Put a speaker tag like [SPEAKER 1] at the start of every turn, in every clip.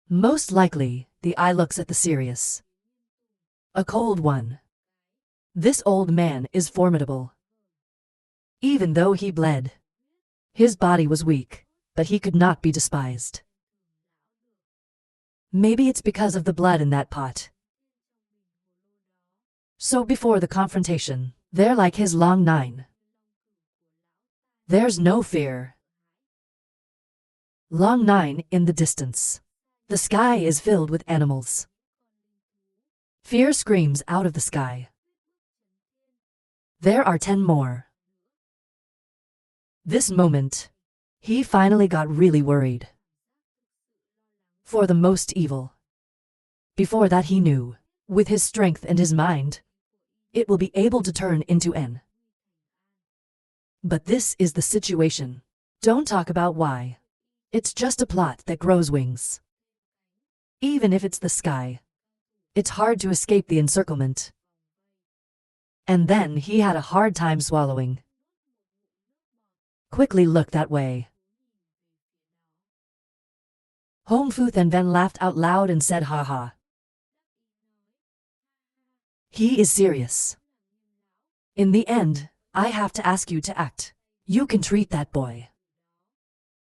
[SPEAKER 1] Most likely, the eye looks at the serious. A cold one. This old man is formidable. Even though he bled. His body was weak, but he could not be despised. Maybe it's because of the blood in that pot. So before the confrontation, they're like his long nine. There's no fear. Long nine in the distance. The sky is filled with animals. Fear screams out of the sky. There are 10 more. This moment, he finally got really worried. For the most evil. Before that he knew, with his strength and his mind, it will be able to turn into N. But this is the situation. Don't talk about why. It's just a plot that grows wings. Even if it's the sky, it's hard to escape the encirclement. And then he had a hard time swallowing. Quickly look that way. Hongfu and Van laughed out loud and said ha ha. He is serious. In the end, I have to ask you to act. You can treat that boy.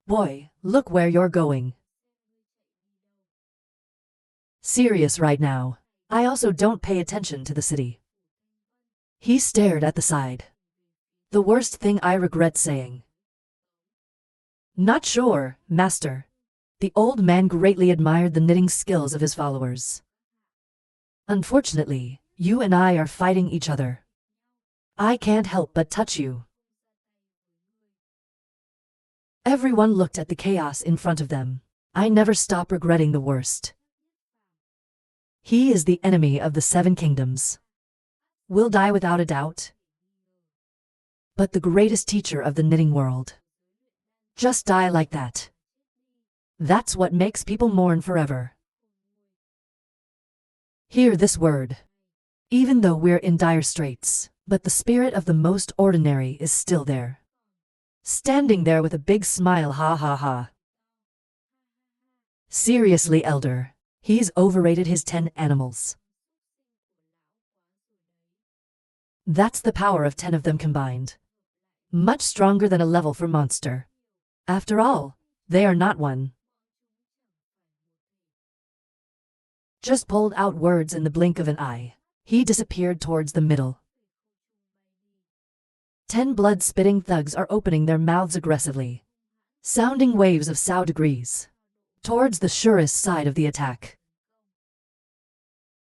[SPEAKER 1] Boy, look where you're going. Serious right now. I also don't pay attention to the city. He stared at the side. The worst thing I regret saying. Not sure, master. The old man greatly admired the knitting skills of his followers. Unfortunately, you and I are fighting each other. I can't help but touch you. Everyone looked at the chaos in front of them. I never stop regretting the worst. He is the enemy of the 7 kingdoms. Will die without a doubt. But the greatest teacher of the knitting world. Just die like that. That's what makes people mourn forever. Hear this word. Even though we're in dire straits, but the spirit of the most ordinary is still there. Standing there with a big smile, ha ha ha. Seriously, elder, he's overrated his 10 animals. That's the power of 10 of them combined. Much stronger than a level 4 monster. After all, they are not one. Just pulled out words in the blink of an eye. He disappeared towards the middle. 10 blood-spitting thugs are opening their mouths aggressively. Sounding waves of sow degrees. Towards the surest side of the attack.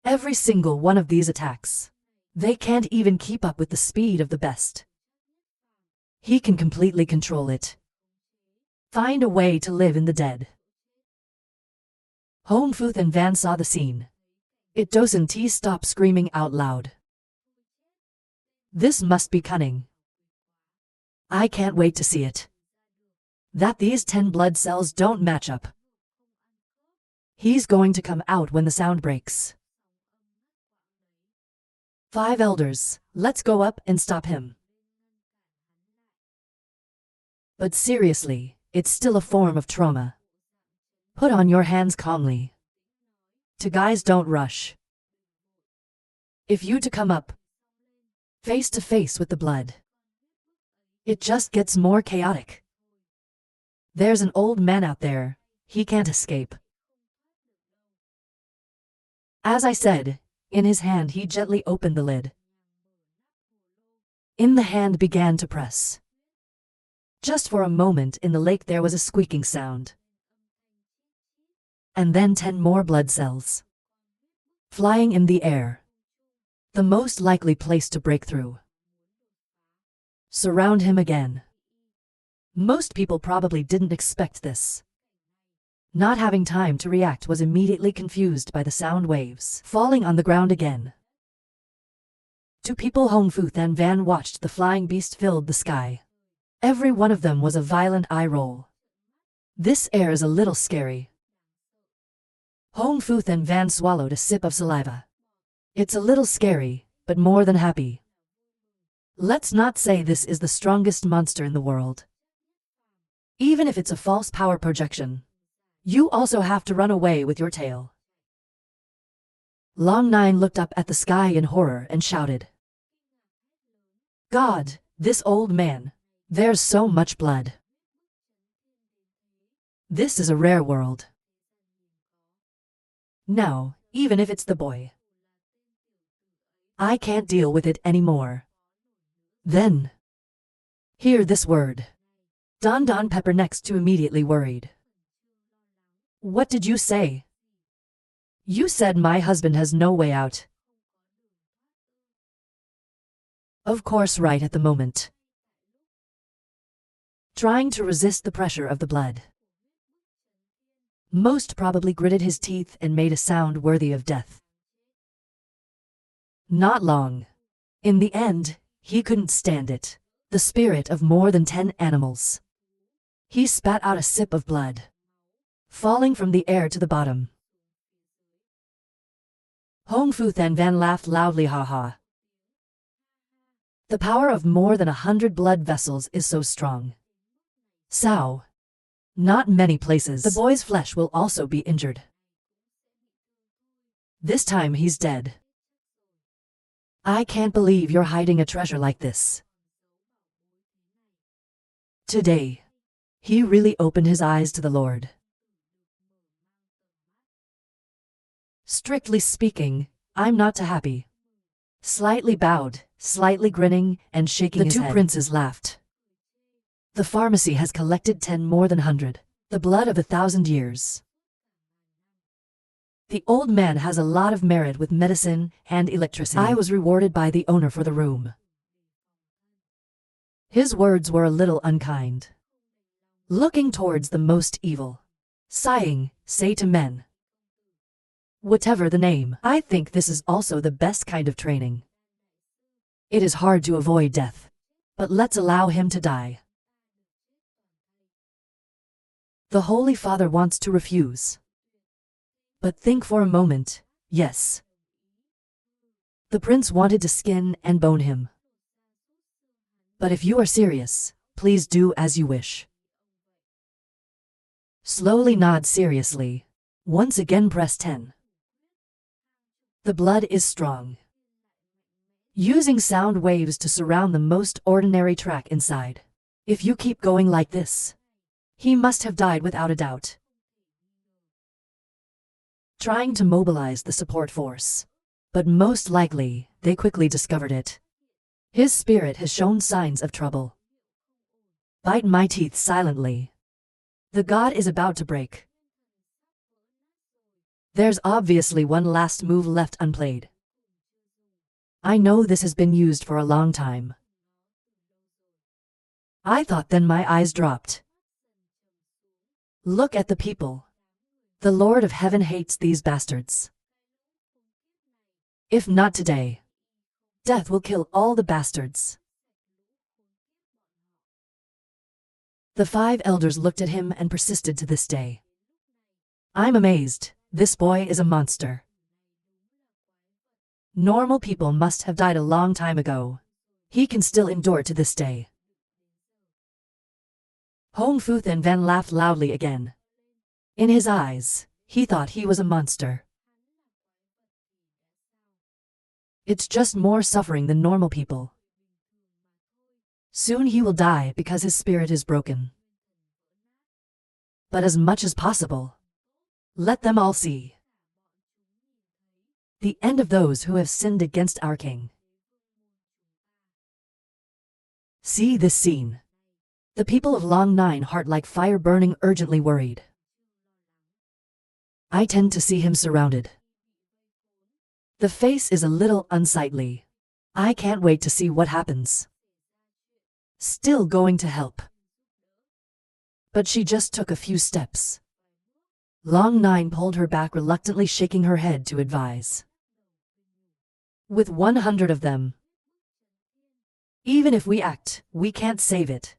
[SPEAKER 1] Every single one of these attacks. They can't even keep up with the speed of the best. He can completely control it. Find a way to live in the dead. Hongfu and Van saw the scene. It doesn't stop screaming out loud. This must be cunning. I can't wait to see it. That these 10 blood cells don't match up. He's going to come out when the sound breaks. 5 elders, let's go up and stop him. But seriously, it's still a form of trauma. Put on your hands calmly. To guys, don't rush. If you to come up, face to face with the blood, it just gets more chaotic. There's an old man out there, he can't escape. As I said, in his hand he gently opened the lid. In the hand began to press. Just for a moment in the lake there was a squeaking sound. And then 10 more blood cells. Flying in the air. The most likely place to break through. Surround him again. Most people probably didn't expect this. Not having time to react, was immediately confused by the sound waves falling on the ground again. 2 people, Hongfu and Van, watched the flying beast filled the sky. Every one of them was a violent eye roll. This air is a little scary. Hongfu and Van swallowed a sip of saliva. It's a little scary, but more than happy. Let's not say this is the strongest monster in the world. Even if it's a false power projection. You also have to run away with your tail. Long Nine looked up at the sky in horror and shouted. God, this old man. There's so much blood. This is a rare world. Now, even if it's the boy, I can't deal with it anymore. Then, hear this word. Don Pepper next to immediately worried. What did you say? You said my husband has no way out. Of course, right at the moment. Trying to resist the pressure of the blood. Most probably gritted his teeth and made a sound worthy of death. Not long. In the end, he couldn't stand it. The spirit of more than 10 animals. He spat out a sip of blood, falling from the air to the bottom. Hong Fu Than Van laughed loudly, ha ha. The power of more than 100 blood vessels is so strong. Sao. Not many places. The boy's flesh will also be injured. This time he's dead. I can't believe you're hiding a treasure like this. Today, he really opened his eyes to the Lord. Strictly speaking, I'm not too happy. Slightly bowed, slightly grinning, and shaking his head. The two princes laughed. The pharmacy has collected 10 more than 100, the blood of 1,000 years. The old man has a lot of merit with medicine and electricity. I was rewarded by the owner for the room. His words were a little unkind. Looking towards the most evil, sighing, say to men. Whatever the name, I think this is also the best kind of training. It is hard to avoid death, but let's allow him to die. The Holy Father wants to refuse. But think for a moment, yes. The prince wanted to skin and bone him. But if you are serious, please do as you wish. Slowly nod seriously. Once again press 10. The blood is strong. Using sound waves to surround the most ordinary track inside. If you keep going like this, he must have died without a doubt. Trying to mobilize the support force. But most likely, they quickly discovered it. His spirit has shown signs of trouble. Bite my teeth silently. The god is about to break. There's obviously one last move left unplayed. I know this has been used for a long time. I thought, then my eyes dropped. Look at the people. The Lord of Heaven hates these bastards. If not today, death will kill all the bastards. The 5 elders looked at him and persisted to this day. I'm amazed, this boy is a monster. Normal people must have died a long time ago. He can still endure to this day. Hong Fu Than Van laughed loudly again. In his eyes, he thought he was a monster. It's just more suffering than normal people. Soon he will die because his spirit is broken. But as much as possible, let them all see the end of those who have sinned against our king. See this scene. The people of Long Nine, heart like fire burning, urgently worried. I tend to see him surrounded. The face is a little unsightly. I can't wait to see what happens. Still going to help. But she just took a few steps. Long Nine pulled her back reluctantly, shaking her head to advise. With 100 of them, even if we act, we can't save it.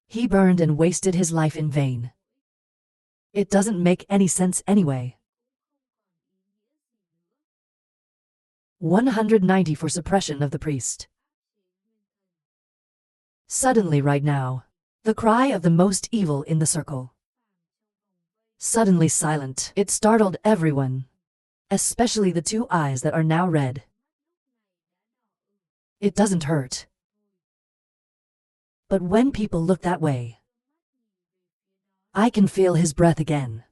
[SPEAKER 1] He burned and wasted his life in vain. It doesn't make any sense anyway. 190 for suppression of the priest. Suddenly right now, the cry of the most evil in the circle. suddenly silent. It startled everyone, especially the two eyes that are now red. It doesn't hurt. But when people look that way, I can feel his breath again.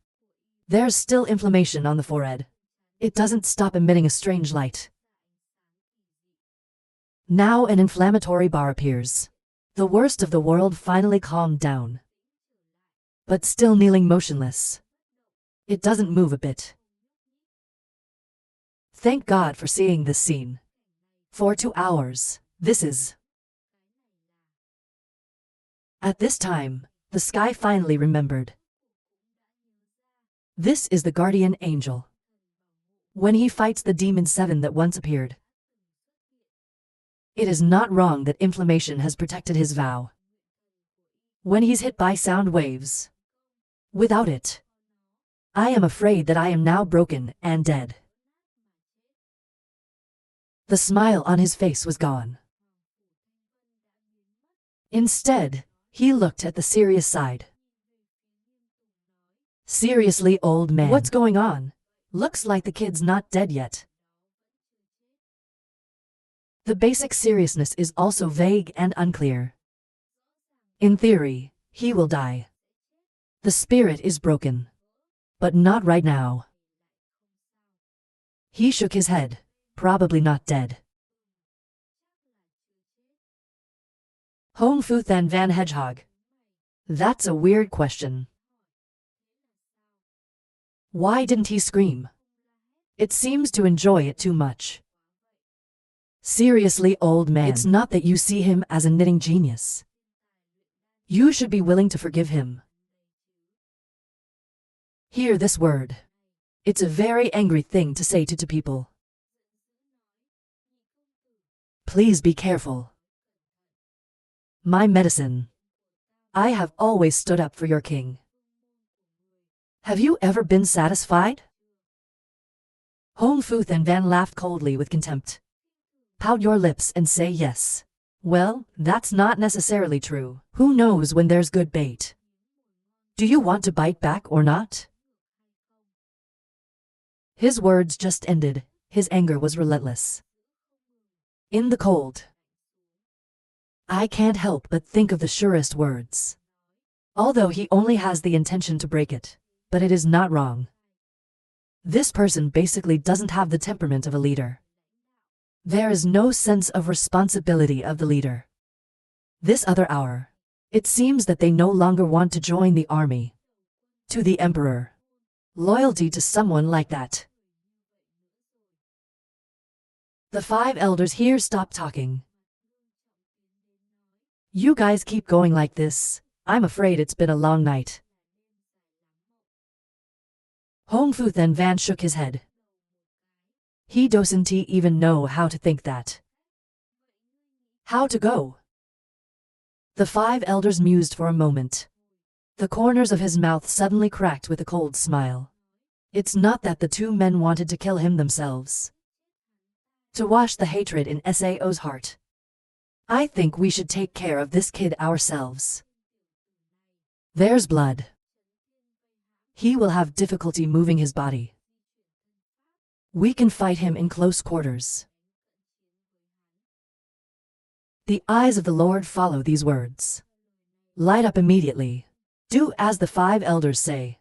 [SPEAKER 1] There's still inflammation on the forehead. It doesn't stop emitting a strange light. Now an inflammatory bar appears. The worst of the world finally calmed down. But still kneeling motionless. It doesn't move a bit. Thank God for seeing this scene. For 2 hours, this is. At this time, the sky finally remembered. This is the guardian angel. When he fights the demon 7 that once appeared. It is not wrong that inflammation has protected his vow. When he's hit by sound waves. Without it, I am afraid that I am now broken and dead. The smile on his face was gone. Instead, he looked at the serious side. Seriously, old man. What's going on? Looks like the kid's not dead yet. The basic seriousness is also vague and unclear. In theory, he will die. The spirit is broken. But not right now. He shook his head, probably not dead. Home Fu Than Van Hedgehog. That's a weird question. Why didn't he scream? It seems to enjoy it too much. Seriously, old man. It's not that you see him as a knitting genius. You should be willing to forgive him. Hear this word. It's a very angry thing to say to people. Please be careful. My medicine. I have always stood up for your king. Have you ever been satisfied? Home Fu Than Van laughed coldly with contempt. Pout your lips and say yes. Well, that's not necessarily true. Who knows when there's good bait? Do you want to bite back or not? His words just ended. His anger was relentless. In the cold. I can't help but think of the surest words. Although he only has the intention to break it, but it is not wrong. This person basically doesn't have the temperament of a leader. There is no sense of responsibility of the leader. This other hour, it seems that they no longer want to join the army. To the emperor. Loyalty to someone like that. The 5 elders here stopped talking. You guys keep going like this. I'm afraid it's been a long night. Home Fu Than Van shook his head. He doesn't even know how to think that. How to go? The 5 elders mused for a moment. The corners of his mouth suddenly cracked with a cold smile. It's not that the 2 men wanted to kill him themselves. To wash the hatred in Sao's heart. I think we should take care of this kid ourselves. There's blood. He will have difficulty moving his body. We can fight him in close quarters. The eyes of the Lord follow these words. Light up immediately. Do as the 5 elders say.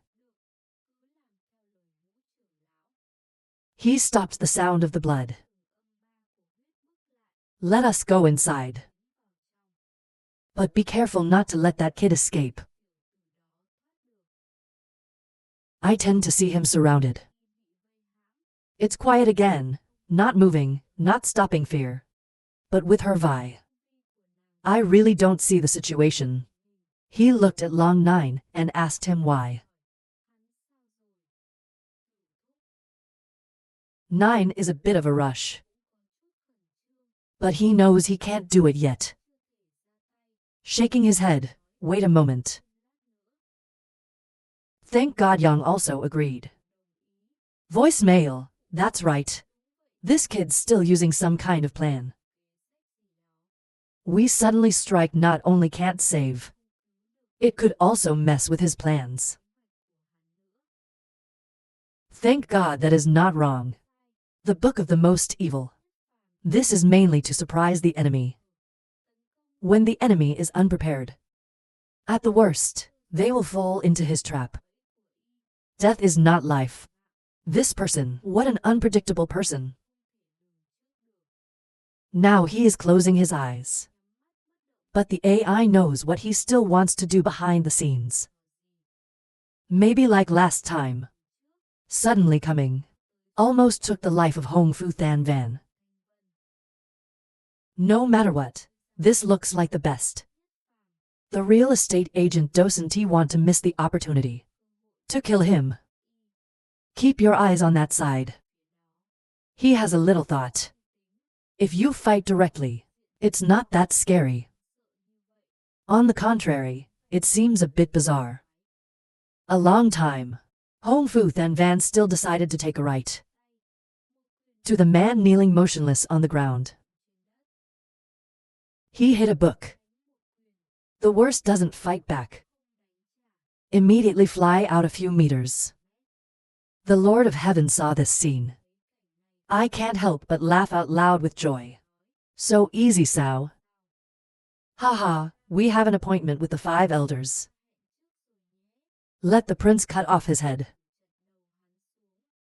[SPEAKER 1] He stopped the sound of the blood. Let us go inside. But be careful not to let that kid escape. I tend to see him surrounded. It's quiet again, not moving, not stopping fear. But with her Vi. I really don't see the situation. He looked at Long 9 and asked him why. 9 is a bit of a rush. But he knows he can't do it yet. Shaking his head, wait a moment. Thank God Young also agreed. Voicemail, that's right. This kid's still using some kind of plan. We suddenly strike not only can't save. It could also mess with his plans. Thank God that is not wrong. The book of the most evil. This is mainly to surprise the enemy. When the enemy is unprepared, at the worst, they will fall into his trap. Death is not life. This person, what an unpredictable person. Now he is closing his eyes. But the AI knows what he still wants to do behind the scenes. Maybe like last time. Suddenly coming. Almost took the life of Hong Fu Than Van. No matter what, this looks like the best. The real estate agent doesn't want to miss the opportunity to kill him. Keep your eyes on that side. He has a little thought. If you fight directly, it's not that scary. On the contrary, it seems a bit bizarre. A long time, Hong Fu Than Van still decided to take a right. To the man kneeling motionless on the ground. He hit a book. The worst doesn't fight back. Immediately fly out a few meters. The Lord of Heaven saw this scene. I can't help but laugh out loud with joy. So easy, Sao. Haha, we have an appointment with the 5 elders. Let the prince cut off his head.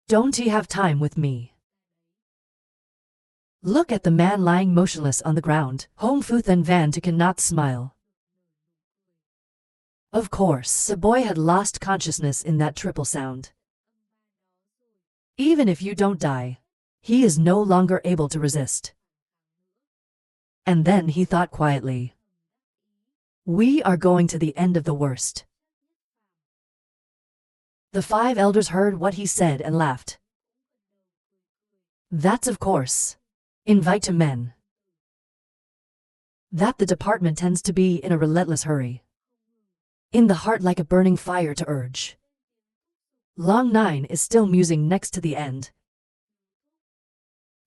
[SPEAKER 1] Don't he have time with me? Look at the man lying motionless on the ground. Hong Fu Than Van cannot smile. Of course, the boy had lost consciousness in that triple sound. Even if you don't die, he is no longer able to resist. And then he thought quietly. We are going to the end of the worst. The 5 elders heard what he said and laughed. That's of course. Invite to men. That the department tends to be in a relentless hurry. In the heart like a burning fire to urge. Long 9 is still musing next to the end.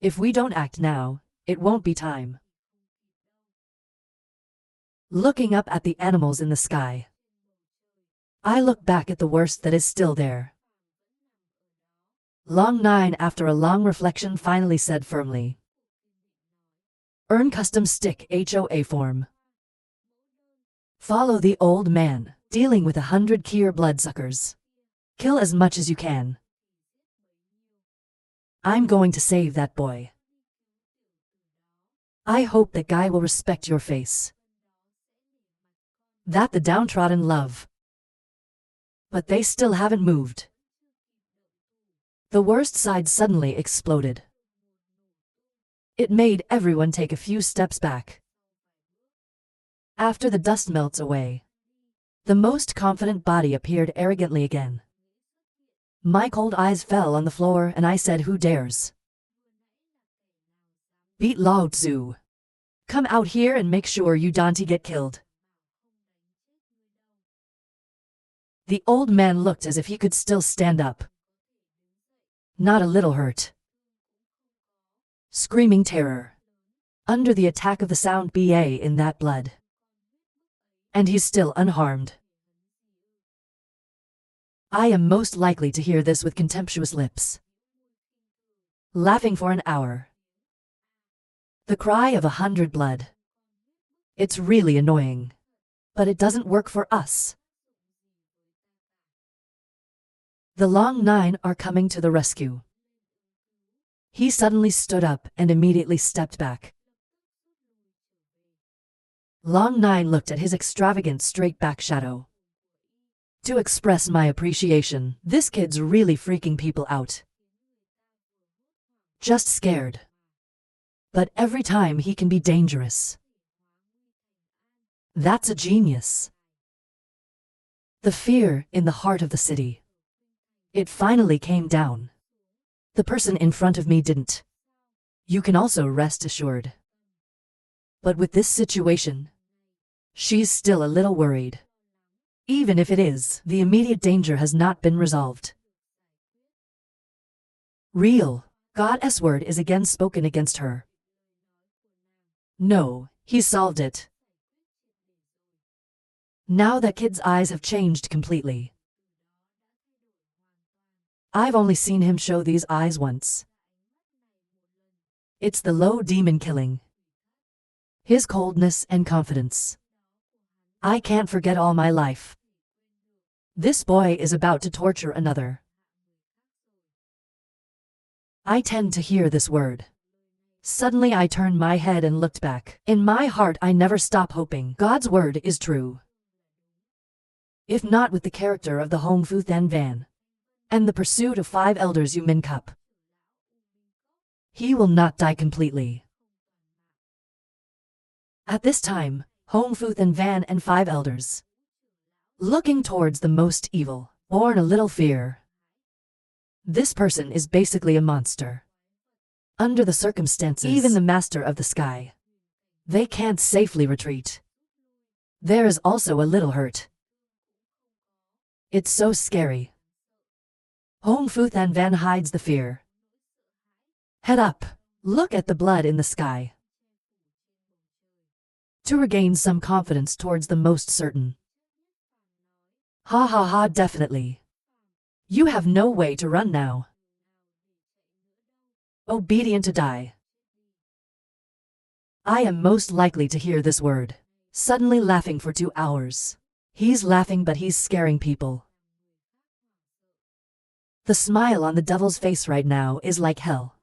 [SPEAKER 1] If we don't act now, it won't be time. Looking up at the animals in the sky. I look back at the worst that is still there. Long 9 after a long reflection finally said firmly. Earn custom stick HOA form. Follow the old man, dealing with 100 Kier bloodsuckers. Kill as much as you can. I'm going to save that boy. I hope that guy will respect your face. That the downtrodden love. But they still haven't moved. The worst side suddenly exploded. It made everyone take a few steps back. After the dust melts away, the most confident body appeared arrogantly again. My cold eyes fell on the floor and I said, who dares? Beat Lao Tzu. Come out here and make sure you don't get killed. The old man looked as if he could still stand up. Not a little hurt. Screaming terror. Under the attack of the sound BA in that blood. And he's still unharmed. I am most likely to hear this with contemptuous lips. Laughing for an hour. The cry of 100 blood. It's really annoying. But it doesn't work for us. The Long 9 are coming to the rescue. He suddenly stood up and immediately stepped back. Long 9 looked at his extravagant straight-back shadow. To express my appreciation, this kid's really freaking people out. Just scared. But every time he can be dangerous. That's a genius. The fear in the heart of the city. It finally came down. The person in front of me didn't. You can also rest assured. But with this situation, she's still a little worried. Even if it is, the immediate danger has not been resolved. Real, God S-word is again spoken against her. No, he solved it. Now that kid's eyes have changed completely. I've only seen him show these eyes once. It's the low demon killing. His coldness and confidence. I can't forget all my life. This boy is about to torture another. I tend to hear this word. Suddenly I turned my head and looked back. In my heart I never stop hoping God's word is true. If not with the character of the Hong Fu Than Van, and the pursuit of 5 elders U Min Cup, he will not die completely. At this time, Hong Fu Than Van and 5 elders, looking towards the most evil, born a little fear. This person is basically a monster. Under the circumstances, even the master of the sky, they can't safely retreat. There is also a little hurt. It's so scary. Hong Fu Than Van hides the fear. Head up, look at the blood in the sky. To regain some confidence towards the most certain. Ha ha ha, definitely. You have no way to run now. Obedient to die. I am most likely to hear this word. Suddenly laughing for 2 hours. He's laughing but he's scaring people. The smile on the devil's face right now is like hell.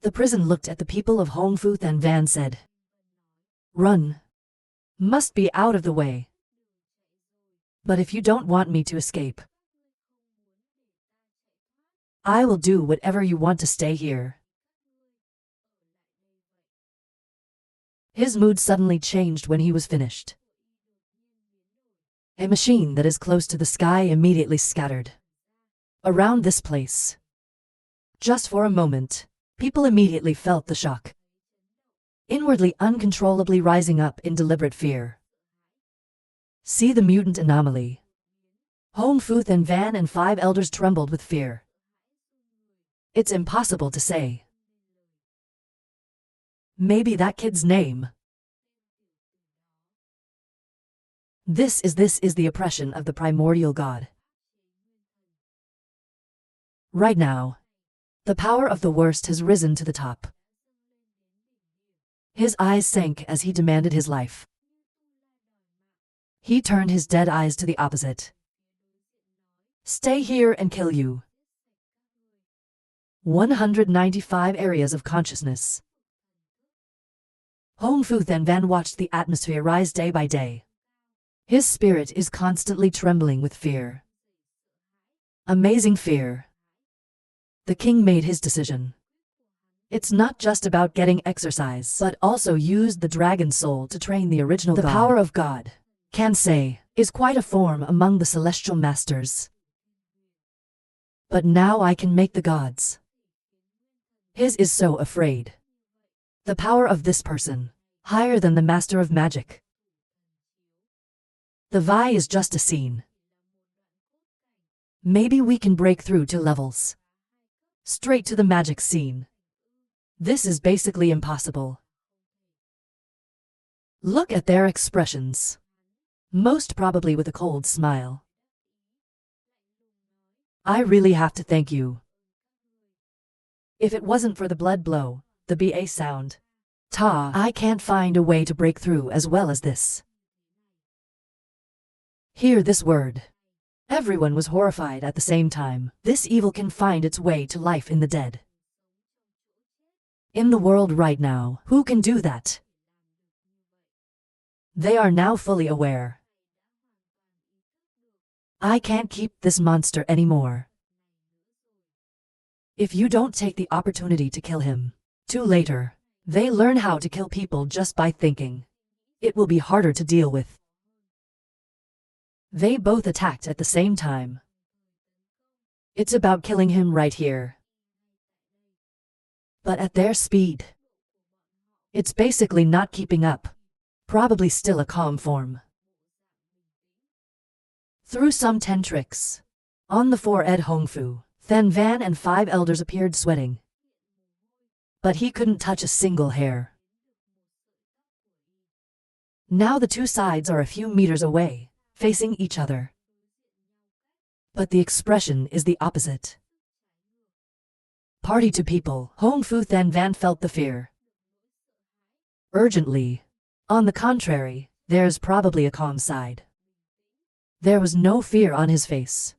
[SPEAKER 1] The prison looked at the people of Hong Fu Than Van said, "Run. Must be out of the way. But if you don't want me to escape, I will do whatever you want to stay here." His mood suddenly changed when he was finished. A machine that is close to the sky immediately scattered around this place. Just for a moment, people immediately felt the shock, inwardly uncontrollably rising up in deliberate fear. See the mutant anomaly. Hong Fu Than Van and 5 elders trembled with fear. It's impossible to say. Maybe that kid's name. This is the oppression of the primordial god. Right now, the power of the worst has risen to the top. His eyes sank as he demanded his life. He turned his dead eyes to the opposite. Stay here and kill you. 195 areas of consciousness. Hong Fu Than Van watched the atmosphere rise day by day. His spirit is constantly trembling with fear. Amazing fear. The king made his decision. It's not just about getting exercise, but also used the dragon soul to train the original God. The power of God, can say, is quite a form among the celestial masters. But now I can make the gods. His is so afraid. The power of this person, higher than the master of magic. The Vi is just a scene. Maybe we can break through 2 levels. Straight to the magic scene. This is basically impossible. Look at their expressions. Most probably with a cold smile. I really have to thank you. If it wasn't for the blood blow, the BA sound, I can't find a way to break through as well as this. Hear this word. Everyone was horrified at the same time. This evil can find its way to life in the dead. In the world right now, who can do that? They are now fully aware. I can't keep this monster anymore. If you don't take the opportunity to kill him, too later, they learn how to kill people just by thinking. It will be harder to deal with. They both attacked at the same time. It's about killing him right here. But at their speed, it's basically not keeping up. Probably still a calm form. Through some 10 tricks. On the 4 Ed Hong Fu, Than Van and 5 elders appeared sweating. But he couldn't touch a single hair. Now the 2 sides are a few meters away, facing each other. But the expression is the opposite. Party to people, Hong Fu Than Van felt the fear. Urgently. On the contrary, there's probably a calm side. There was no fear on his face.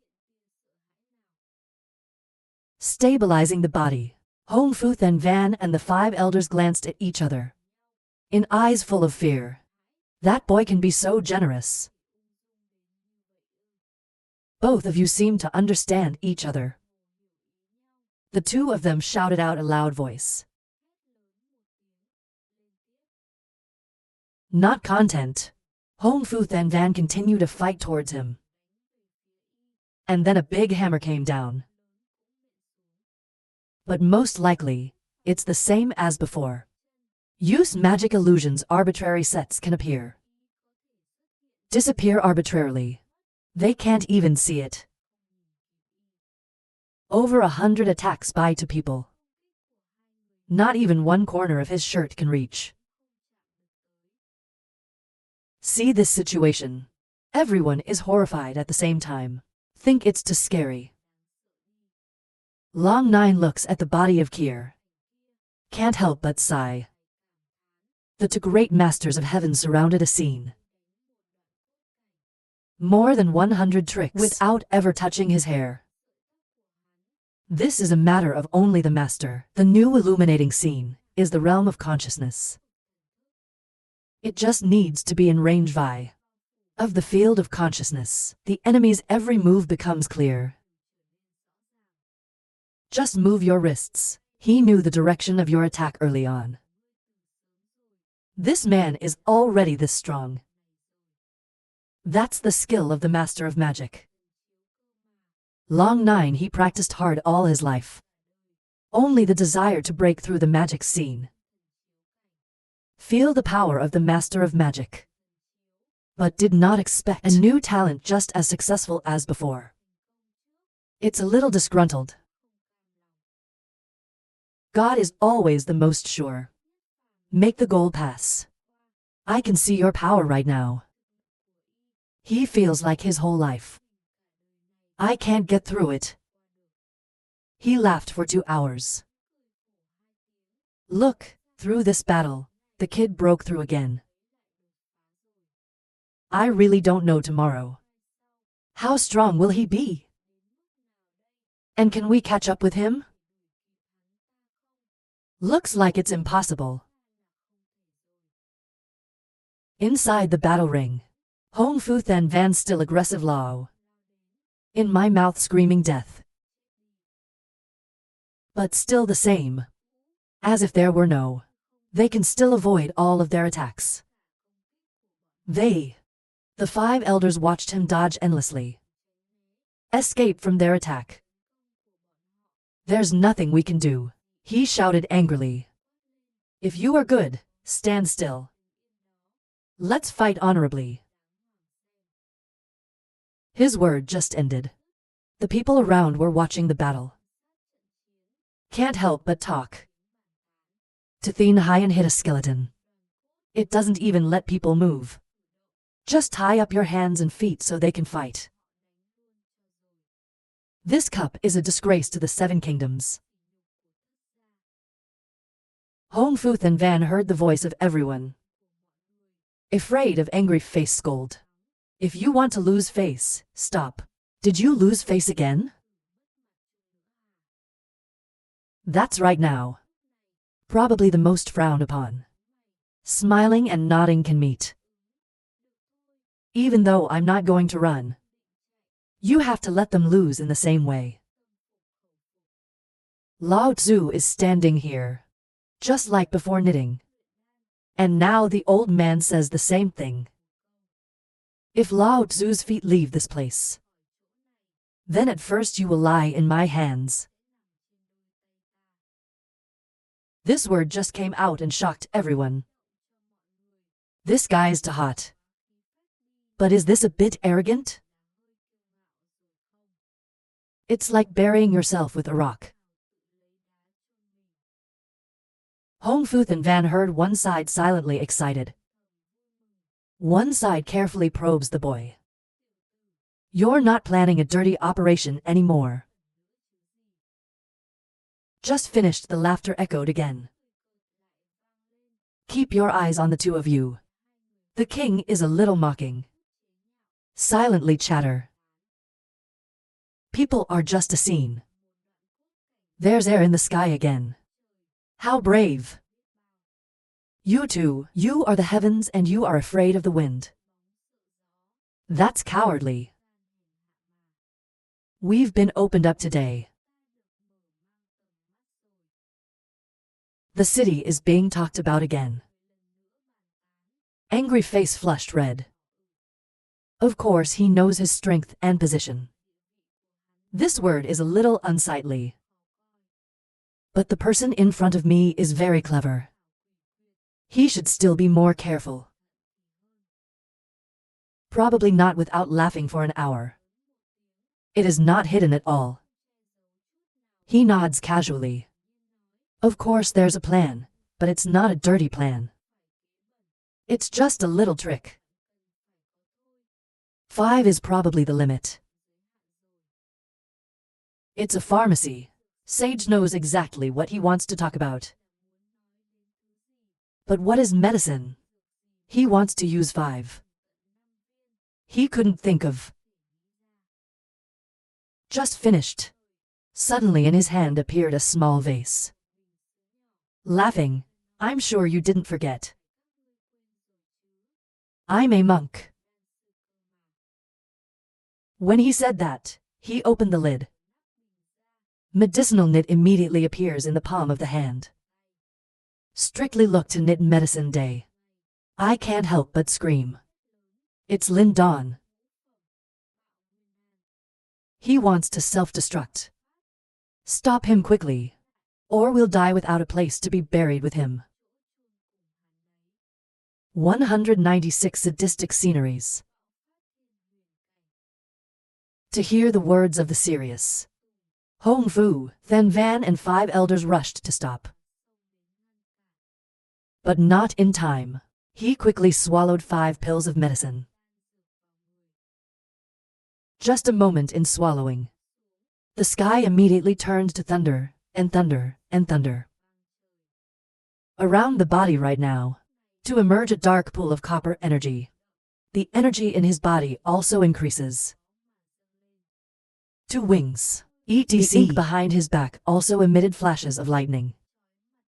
[SPEAKER 1] Stabilizing the body, Hong Fu Than Van and the 5 elders glanced at each other. In eyes full of fear. That boy can be so generous. Both of you seem to understand each other. The two of them shouted out a loud voice. Not content, Hong Fu Than Van continued to fight towards him. And then a big hammer came down. But most likely, it's the same as before. Use magic illusions. Arbitrary sets can appear. Disappear arbitrarily. They can't even see it. Over 100 attacks by 2 people. Not even one corner of his shirt can reach. See this situation. Everyone is horrified at the same time. Think it's too scary. Long Nine looks at the body of Kier. Can't help but sigh. The 2 great masters of heaven surrounded a scene. More than 100 tricks without ever touching his hair. This is a matter of only the master. The new illuminating scene is the realm of consciousness. It just needs to be in range of the field of consciousness. The enemy's every move becomes clear. Just move your wrists. He knew the direction of your attack early on. This man is already this strong. That's the skill of the master of magic. Long Nine, he practiced hard all his life. Only the desire to break through the magic scene. Feel the power of the master of magic. But did not expect a new talent just as successful as before. It's a little disgruntled. God is always the most sure. Make the goal pass. I can see your power right now. He feels like his whole life. I can't get through it. He laughed for 2 hours. Look, through this battle, the kid broke through again. I really don't know tomorrow. How strong will he be? And can we catch up with him? Looks like it's impossible. Inside the battle ring, Hong Fu Than Van still aggressive Lao. In my mouth screaming death. But still the same. As if there were no. They can still avoid all of their attacks. The 5 elders watched him dodge endlessly. Escape from their attack. There's nothing we can do, he shouted angrily. If you are good, stand still. Let's fight honorably. His word just ended. The people around were watching the battle. Can't help but talk. Tathin Hyan hit a skeleton. It doesn't even let people move. Just tie up your hands and feet so they can fight. This cup is a disgrace to the 7 kingdoms. Hong Fu Than Van heard the voice of everyone. Afraid of angry face scold. If you want to lose face, stop. Did you lose face again? That's right now. Probably the most frowned upon. Smiling and nodding can meet. Even though I'm not going to run. You have to let them lose in the same way. Lao Tzu is standing here. Just like before knitting. And now the old man says the same thing. If Lao Tzu's feet leave this place, then at first you will lie in my hands. This word just came out and shocked everyone. This guy's too hot. But is this a bit arrogant? It's like burying yourself with a rock. Hong Fu Than Van heard one side silently excited. One side carefully probes the boy. You're not planning a dirty operation anymore. Just finished, the laughter echoed again. Keep your eyes on the two of you. The king is a little mocking. Silently chatter. People are just a scene. There's air in the sky again. How brave. You two, you are the heavens and you are afraid of the wind. That's cowardly. We've been opened up today. The city is being talked about again. Angry face flushed red. Of course he knows his strength and position. This word is a little unsightly. But the person in front of me is very clever. He should still be more careful. Probably not without laughing for an hour. It is not hidden at all. He nods casually. Of course there's a plan, but it's not a dirty plan. It's just a little trick. 5 is probably the limit. It's a pharmacy. Sage knows exactly what he wants to talk about. But what is medicine? He wants to use 5. He couldn't think of. Just finished. Suddenly in his hand appeared a small vase. Laughing, I'm sure you didn't forget. I'm a monk. When he said that, he opened the lid. Medicinal knit immediately appears in the palm of the hand. Strictly look to knit medicine day. I can't help but scream. It's Lin Dawn. He wants to self-destruct. Stop him quickly, or we'll die without a place to be buried with him. 196 sadistic sceneries. To hear the words of the serious Hong Fu, then Van and 5 elders rushed to stop. But not in time. He quickly swallowed 5 pills of medicine. Just a moment in swallowing. The sky immediately turned to thunder, and thunder, and thunder. Around the body right now, to emerge a dark pool of copper energy. The energy in his body also increases. 2 wings. The ink behind his back also emitted flashes of lightning.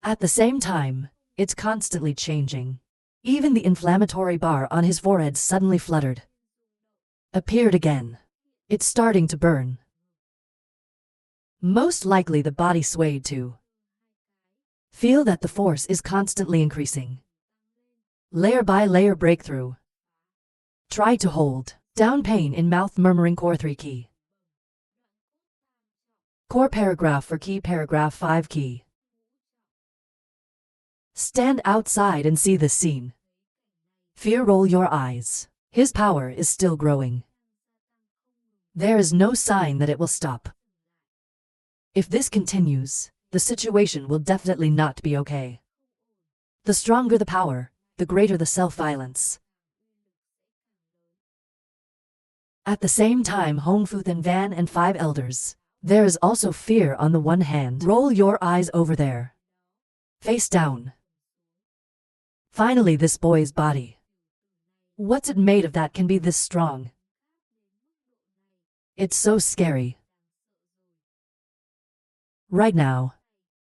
[SPEAKER 1] At the same time, it's constantly changing. Even the inflammatory bar on his forehead suddenly fluttered. Appeared again. It's starting to burn. Most likely the body swayed too. Feel that the force is constantly increasing. Layer by layer breakthrough. Try to hold. Down pain in mouth murmuring core 3 key. Core paragraph for key paragraph 5 key. Stand outside and see this scene. Fear roll your eyes. His power is still growing. There is no sign that it will stop. If this continues, the situation will definitely not be okay. The stronger the power, the greater the self-violence. At the same time, Hong Fu and Van and 5 elders. There is also fear on the one hand. Roll your eyes over there. Face down. Finally, this boy's body. What's it made of that can be this strong? It's so scary. Right now,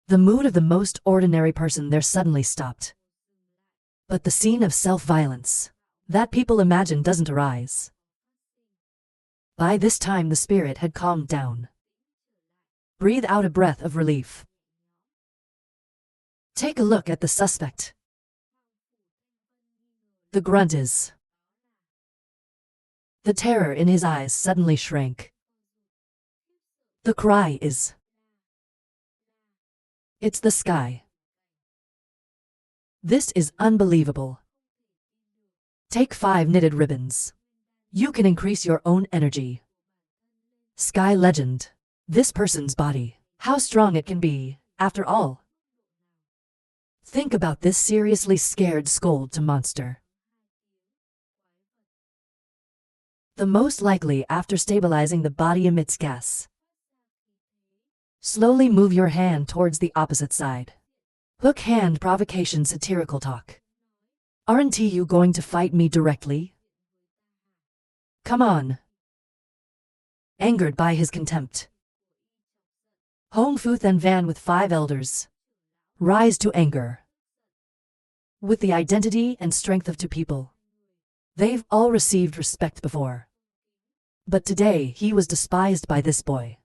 [SPEAKER 1] the mood of the most ordinary person there suddenly stopped. But the scene of self-violence that people imagine doesn't arise. By this time the spirit had calmed down. Breathe out a breath of relief. Take a look at the suspect. The grunt is. The terror in his eyes suddenly shrank. The cry is. It's the sky. This is unbelievable. Take 5 knitted ribbons. You can increase your own energy. Sky legend. This person's body. How strong it can be, after all. Think about this seriously scared scold to monster. The most likely after stabilizing the body emits gas. Slowly move your hand towards the opposite side. Hook hand provocation satirical talk. Aren't you going to fight me directly? Come on. Angered by his contempt. Hong Fu Then Van with 5 elders. Rise to anger. With the identity and strength of 2 people. They've all received respect before. But today he was despised by this boy.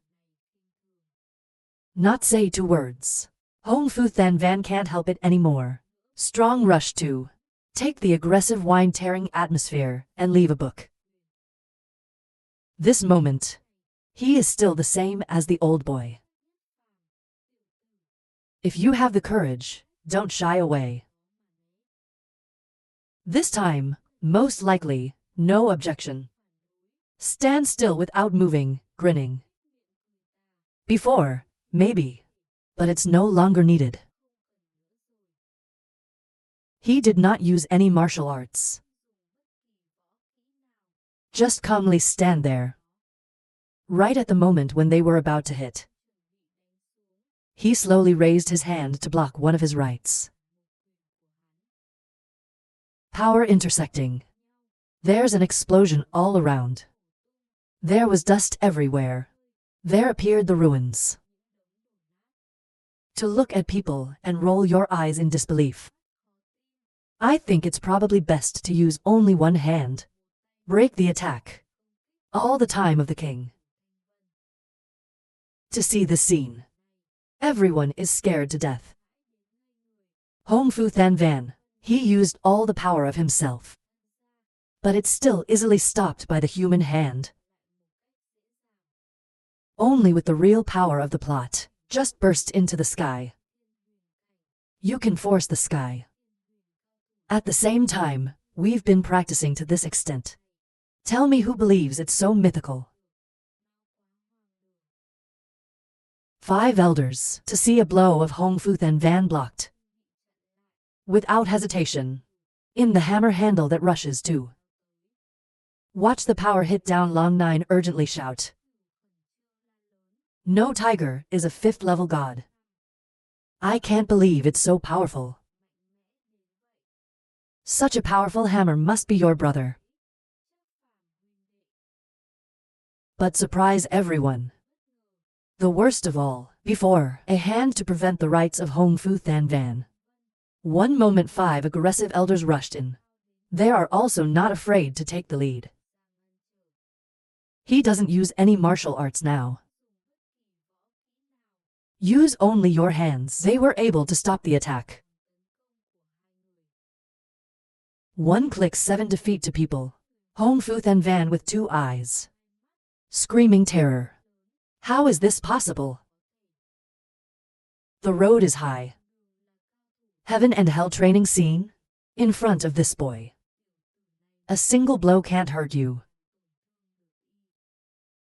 [SPEAKER 1] Not say 2 words. Hong Fu Then Van can't help it anymore. Strong rush to take the aggressive wine-tearing atmosphere and leave a book. This moment, he is still the same as the old boy. If you have the courage, don't shy away. This time, most likely, no objection. Stand still without moving, grinning. Before, maybe, but it's no longer needed. He did not use any martial arts. Just calmly stand there. Right at the moment when they were about to hit. He slowly raised his hand to block one of his rights. Power intersecting. There's an explosion all around. There was dust everywhere. There appeared the ruins. To look at people and roll your eyes in disbelief. I think it's probably best to use only one hand. Break the attack. All the time of the king. To see this scene. Everyone is scared to death. Hong Fu Then Van, he used all the power of himself. But it's still easily stopped by the human hand. Only with the real power of the plot, just burst into the sky. You can force the sky. At the same time, we've been practicing to this extent. Tell me who believes it's so mythical. 5 elders, to see a blow of Hong Fu Then Van blocked. Without hesitation. In the hammer handle that rushes to. Watch the power hit down Long 9 urgently shout. No tiger is a 5th level god. I can't believe it's so powerful. Such a powerful hammer must be your brother. But surprise everyone. The worst of all, before a hand to prevent the rights of Hong Fu Then Van. One moment 5 aggressive elders rushed in. They are also not afraid to take the lead. He doesn't use any martial arts now. Use only your hands. They were able to stop the attack. 1 click 7 defeat to people. Hong Fu Then Van with 2 eyes. Screaming terror. How is this possible? The road is high. Heaven and hell training scene? In front of this boy. A single blow can't hurt you.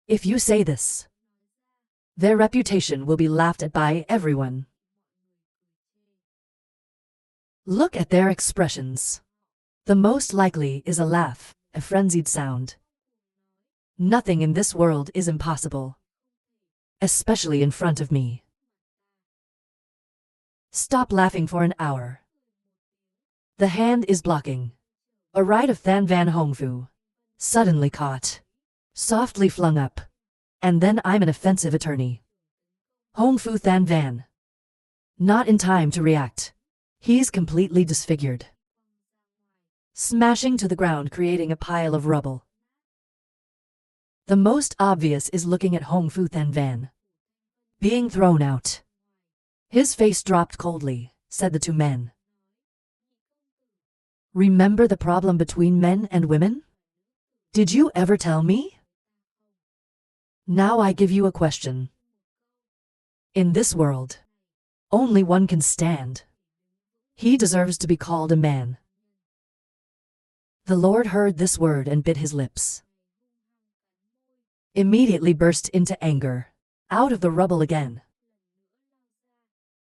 [SPEAKER 1] If you say this, their reputation will be laughed at by everyone. Look at their expressions. The most likely is a laugh, a frenzied sound. Nothing in this world is impossible. Especially in front of me. Stop laughing for an hour. The hand is blocking. A right of Then Van Hong Fu. Suddenly caught. Softly flung up. And then I'm an offensive attorney. Hong Fu Then Van. Not in time to react. He's completely disfigured. Smashing to the ground, creating a pile of rubble. The most obvious is looking at Hong Fu Then Van. Being thrown out. His face dropped coldly, said the 2 men. Remember the problem between men and women? Did you ever tell me? Now I give you a question. In this world, only one can stand. He deserves to be called a man. The Lord heard this word and bit his lips. Immediately burst into anger. Out of the rubble again.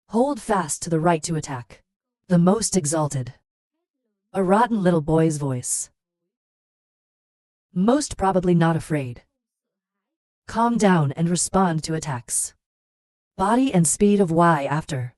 [SPEAKER 1] Hold fast to the right to attack. The most exalted. A rotten little boy's voice. Most probably not afraid. Calm down and respond to attacks. Body and speed of Y after.